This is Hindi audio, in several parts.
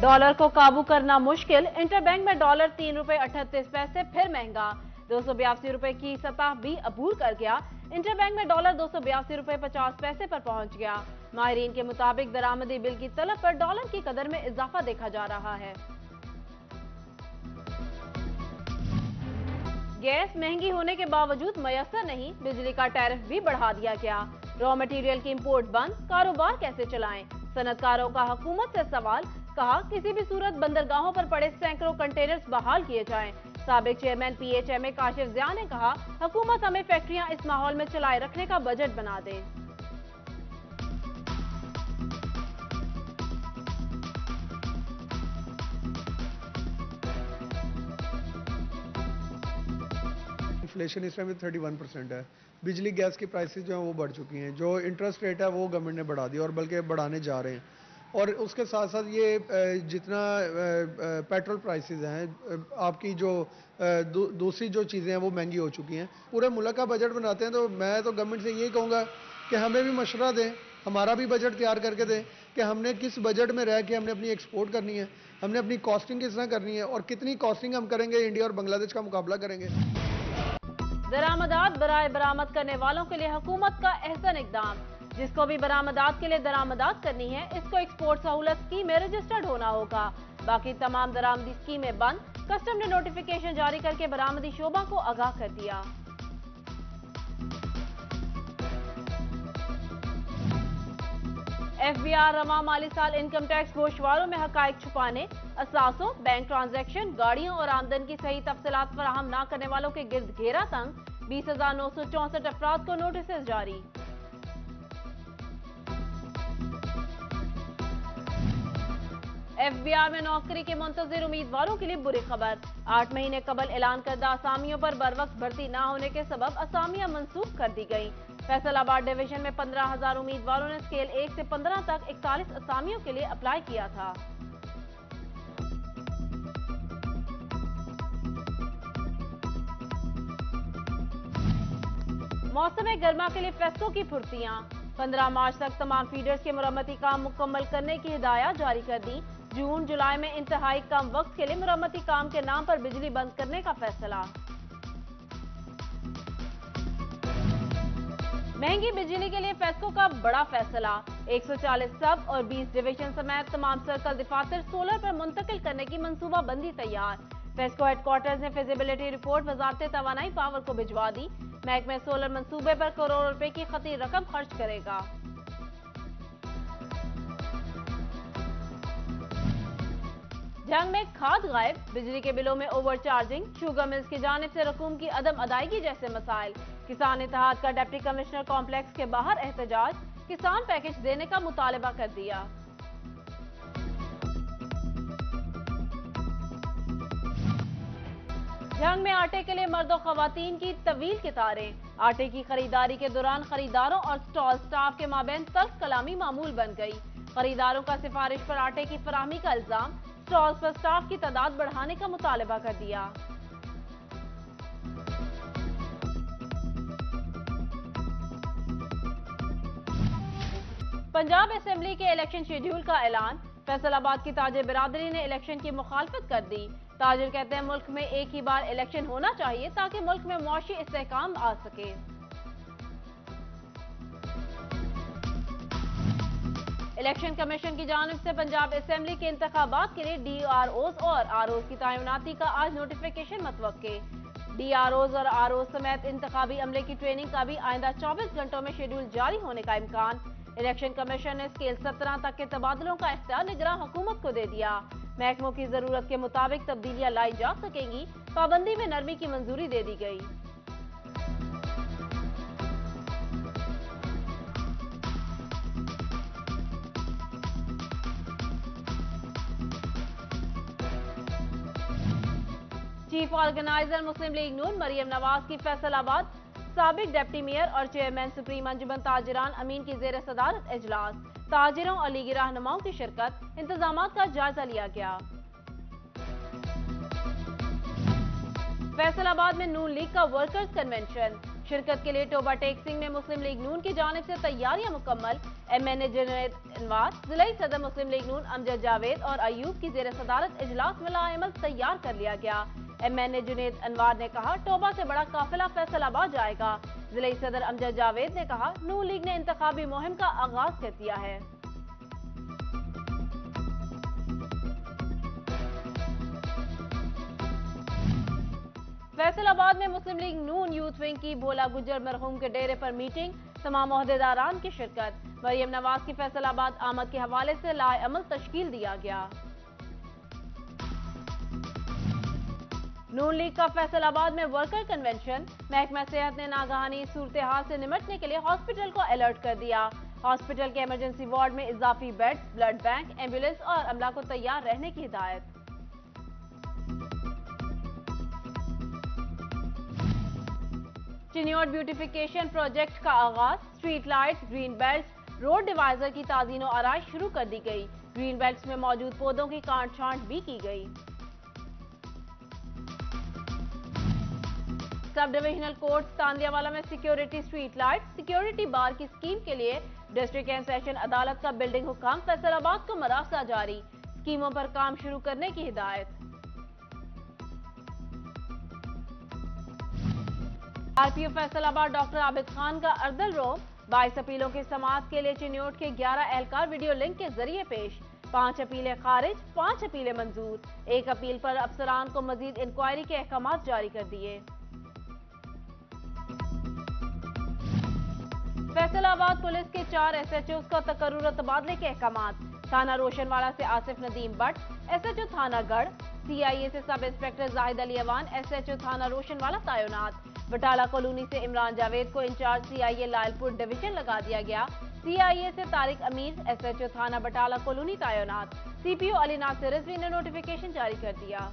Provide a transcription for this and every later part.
डॉलर को काबू करना मुश्किल, इंटरबैंक में डॉलर ₹3.38 फिर महंगा। ₹282 की सतह भी अबूर कर गया। इंटरबैंक में डॉलर ₹282.50 पर पहुंच गया। माहिरीन के मुताबिक दरामदी बिल की तलब पर डॉलर की कदर में इजाफा देखा जा रहा है। गैस महंगी होने के बावजूद मयसर नहीं, बिजली का टैरिफ भी बढ़ा दिया गया। रॉ मटेरियल की इंपोर्ट बंद, कारोबार कैसे चलाएं? सनतकारों का हुकूमत से सवाल। कहा किसी भी सूरत बंदरगाहों पर पड़े सैकड़ों कंटेनर्स बहाल किए जाएं। साबिक चेयरमैन PHMA काशिफ ज़िया ने कहा हुकूमत हमें फैक्ट्रियां इस माहौल में चलाए रखने का बजट बना दे। इन्फ्लेशन इस टाइम 31% है। बिजली गैस की प्राइसेस जो हैं वो बढ़ चुकी हैं। जो इंटरेस्ट रेट है वो गवर्नमेंट ने बढ़ा दिया और बल्कि बढ़ाने जा रहे हैं। और उसके साथ साथ ये जितना पेट्रोल प्राइसेस हैं, आपकी जो दूसरी जो चीज़ें हैं वो महंगी हो चुकी हैं। पूरे मुल्क का बजट बनाते हैं तो मैं तो गवर्नमेंट से यही कहूँगा कि हमें भी मशवरा दें, हमारा भी बजट तैयार करके दें कि हमने किस बजट में रह के हमने अपनी एक्सपोर्ट करनी है, हमने अपनी कॉस्टिंग किस तरह करनी है और कितनी कॉस्टिंग हम करेंगे, इंडिया और बांग्लादेश का मुकाबला करेंगे। दरामदात बराए बरामद करने वालों के लिए हुकूमत का अहसन इकदाम। जिसको भी बरामदात के लिए दरामदात करनी है, इसको एक्सपोर्ट सहूलत स्कीम में रजिस्टर्ड होना होगा। बाकी तमाम दरामदी स्कीमें बंद। कस्टम ने नोटिफिकेशन जारी करके बरामदी शोबा को आगाह कर दिया। FBI रवा माली साल इनकम टैक्स गोशवारों में हकायक छुपाने, असासों, बैंक ट्रांजैक्शन, गाड़ियों और आमदन की सही तफसीलात फराहम न करने वालों के गिर्द घेरा तंग। 20,964 अफराद को नोटिस जारी। FBI में नौकरी के मुंतजिर उम्मीदवारों के लिए बुरी खबर। 8 महीने कबल ऐलान करदा असामियों पर बरवक्त भर्ती न होने के सबब असामियां मंसूख कर दी गई। फैसलाबाद डिवीजन में 15,000 उम्मीदवारों ने स्केल 1 से 15 तक 41 असामियों के लिए अप्लाई किया था। मौसम गर्मा के लिए फेस्को की फुर्तियां। 15 मार्च तक तमाम फीडर्स के मुरम्मती काम मुकम्मल करने की हिदायत जारी कर दी। जून जुलाई में इंतहाई कम वक्त के लिए मुरम्मती काम के नाम पर बिजली बंद करने का फैसला। महंगी बिजली के लिए फेस्को का बड़ा फैसला। 140 सब और 20 डिवीजन समेत तमाम सर्कल दफातर सोलर पर मुंतकिल करने की मंसूबाबंदी तैयार। फेस्को हेडक्वार्टर्स ने फिजिबिलिटी रिपोर्ट वजारत तवानाई पावर को भिजवा दी। महकमे सोलर मंसूबे पर करोड़ रुपए की खती रकम खर्च करेगा। जंग में खाद गायब, बिजली के बिलों में ओवर चार्जिंग, शुगर मिल्स की जानिब से रकूम की अदम अदायगी जैसे मसाइल। किसान इत्तेहाद का डिप्टी कमिश्नर कॉम्प्लेक्स के बाहर एहतजाज। किसान पैकेज देने का मुतालबा कर दिया। जंग में आटे के लिए मर्द और खवातीन की तवील कतारें। आटे की खरीदारी के दौरान खरीदारों और स्टॉल स्टाफ के माबैन तल्ख कलामी मामूल बन गई। खरीदारों का सिफारिश पर आटे की फराहमी का इल्जाम, स्टॉल्स पर स्टाफ की तादाद बढ़ाने का मुतालबा कर दिया। पंजाब असेंबली के इलेक्शन शेड्यूल का ऐलान। फैसलाबाद की ताजिर बिरादरी ने इलेक्शन की मुखालफत कर दी। ताजिर कहते हैं मुल्क में एक ही बार इलेक्शन होना चाहिए ताकि मुल्क में मुआशी इस्तेहकाम आ सके। इलेक्शन कमीशन की जानिब से पंजाब असेंबली के इंतखाबात के लिए DROs और ROs की तैनाती का आज नोटिफिकेशन मतवक्के। DROs और ROs समेत इंतखाबी अमले की ट्रेनिंग का भी आइंदा 24 घंटों में शेड्यूल जारी होने का इम्कान। इलेक्शन कमीशन ने स्केल 17 तक के तबादलों का इख्तियार निगरान हुकूमत को दे दिया। महकमों की जरूरत के मुताबिक तब्दीलियां लाई जा सकेंगी। पाबंदी में नरमी की मंजूरी दे दी गई। चीफ ऑर्गेनाइजर मुस्लिम लीग नून मरियम नवाज की फैसलाबाद। साबिक डिप्टी मेयर और चेयरमैन सुप्रीम अंजुमन ताजिरान अमीन की जेर सदारत इजलास। ताजिरों और लीगी रहनुमाओं की शिरकत। इंतजामात का जायजा लिया गया। फैसलाबाद में नून लीग का वर्कर्स कन्वेंशन। शिरकत के लिए टोबा टेक्सिंग में मुस्लिम लीग नून की जानिब से तैयारियां मुकम्मल। MNA जुनैद अनवर, जिला सदर मुस्लिम लीग नून अमजद जावेद और अयूब की जेर सदारत इजलास में लाएमल तैयार कर लिया गया। MNA जुनैद अनवर ने कहा, टोबा से बड़ा काफिला फैसलाबाद जाएगा। जिला सदर अमजद जावेद ने कहा, नून लीग ने इंतखाबी मुहिम का आगाज कर दिया है। फैसलाबाद में मुस्लिम लीग नून यूथ विंग की भोला गुज्जर मरहूम के डेरे पर मीटिंग, तमाम ओहदेदारान की शिरकत। मरियम नवाज की फैसलाबाद आमद के हवाले से लाए अमल तश्कील दिया गया। नून लीग का फैसलाबाद में वर्कर कन्वेंशन, महकमा सेहत ने नागहानी सूरत हाल से निमटने के लिए हॉस्पिटल को अलर्ट कर दिया। हॉस्पिटल के इमरजेंसी वार्ड में इजाफी बेड्स, ब्लड बैंक, एम्बुलेंस और अमला को तैयार रहने की हिदायत। चिन्योट ब्यूटिफिकेशन प्रोजेक्ट का आगाज, street lights, green belts, road divisor की ताज़ीन और आराइश शुरू कर दी गई। ग्रीन बेल्ट्स में मौजूद पौधों की काट छांट भी की गई। सब डिविजनल कोर्ट तांदियावाला में सिक्योरिटी स्ट्रीट लाइट, सिक्योरिटी बार की स्कीम के लिए डिस्ट्रिक्ट एंड सेशन अदालत का बिल्डिंग हुकाम, फैसलाबाद को मरासा जारी, स्कीमों पर काम शुरू करने की हिदायत। RPO फैसलाबाद डॉक्टर आबिद खान का अर्दल रोम, 22 अपीलों की समाअत के लिए चिन्योट के 11 एहलकार वीडियो लिंक के जरिए पेश। 5 अपीलें खारिज, 5 अपीलें मंजूर। 1 अपील पर अफसरान को मजीद इंक्वायरी के अहकामात जारी कर दिए। फैसलाबाद पुलिस के 4 SHOs का तकर्रुर और तबादले के अहकामात। थाना रोशनवाला से आसिफ नदीम बट, SHO थाना गढ़, CIA से sub inspector Zahid Ali Awan, SHO थाना रोशनवाला तैनात। बटाला कॉलोनी से इमरान जावेद को इंचार्ज CIA लायलपुर डिवीजन लगा दिया गया। CIA से तारिक अमीर, SHO थाना बटाला कॉलोनी तैनात। CPO अली नासिर रिजवी ने नोटिफिकेशन जारी कर दिया।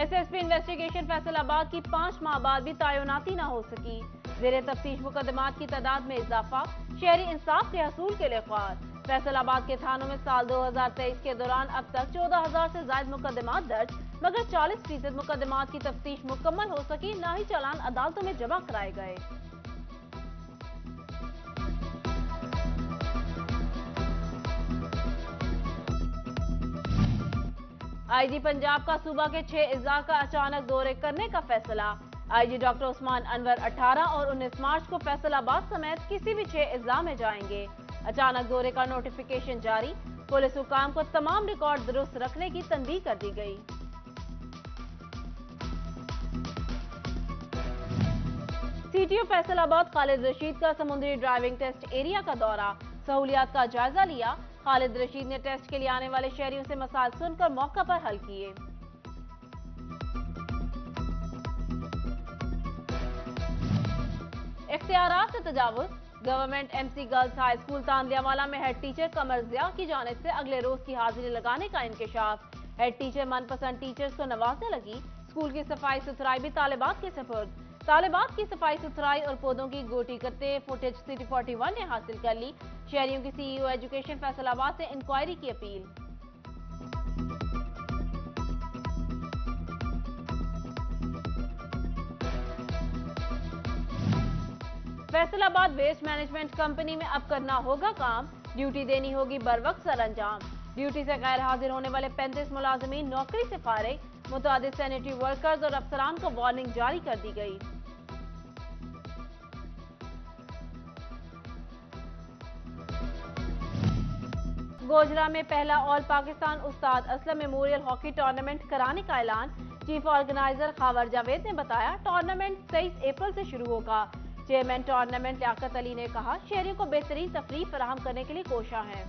SSP इन्वेस्टिगेशन फैसलाबाद की 5 माह बाद भी तैनाती न हो सकी। जेर तफ्तीश मुकदमात की तादाद में इजाफा, शहरी इंसाफ के हसूल के लिए ख्वार। फैसलाबाद के थानों में साल 2023 के दौरान अब तक 14,000 से ज्यादा मुकदमात दर्ज, मगर 40% मुकदमात की तफ्तीश मुकम्मल हो सकी, न ही चालान अदालतों में जमा कराए गए। IG पंजाब का सूबा के 6 अज़ला का अचानक दौरे करने का फैसला। IG डॉक्टर उस्मान अनवर 18 और 19 मार्च को फैसलाबाद समेत किसी भी 6 अज़ला में जाएंगे। अचानक दौरे का नोटिफिकेशन जारी, पुलिस हुकाम को तमाम रिकॉर्ड दुरुस्त रखने की तनबीह कर दी गई। CTO फैसलाबाद खालिद रशीद का समुद्री ड्राइविंग टेस्ट एरिया का दौरा, सहूलियात का जायजा लिया। खालिद रशीद ने टेस्ट के लिए आने वाले शहरियों से मसाइल सुनकर मौका पर हल किए। इख्तियारात से तजावुज, government MC girls high school Tandianwala में हेड टीचर कमर जिया की जानिब से अगले रोज की हाजिरी लगाने का इंकशाफ। हेड टीचर मनपसंद टीचर्स को नवाजने लगी। स्कूल की सफाई सुथराई भी तालिबात के सपुर्द। तालिबात की सफाई सुथराई और पौधों की गोटी करते फुटेज सिटी 41 ने हासिल कर ली। शहरियों की CEO एजुकेशन फैसलाबाद से इंक्वायरी की अपील। फैसलाबाद वेस्ट मैनेजमेंट कंपनी में अब करना होगा काम, ड्यूटी देनी होगी बरवक्त सर अंजाम। ड्यूटी से गैर हाजिर होने वाले 35 मुलाजमीन नौकरी से फारिग। मुतादिद सैनिटरी वर्कर्स और अफसरान को वार्निंग जारी कर दी गई। गोजरा में पहला ऑल पाकिस्तान उस्ताद असलम मेमोरियल हॉकी टूर्नामेंट कराने का ऐलान। चीफ ऑर्गेनाइजर खावर जावेद ने बताया, टूर्नामेंट 23 अप्रैल से शुरू होगा। चेयरमैन टूर्नामेंट लियाकत अली ने कहा, शहरियों को बेहतरीन तफरीह फराहम करने के लिए कोशिश है।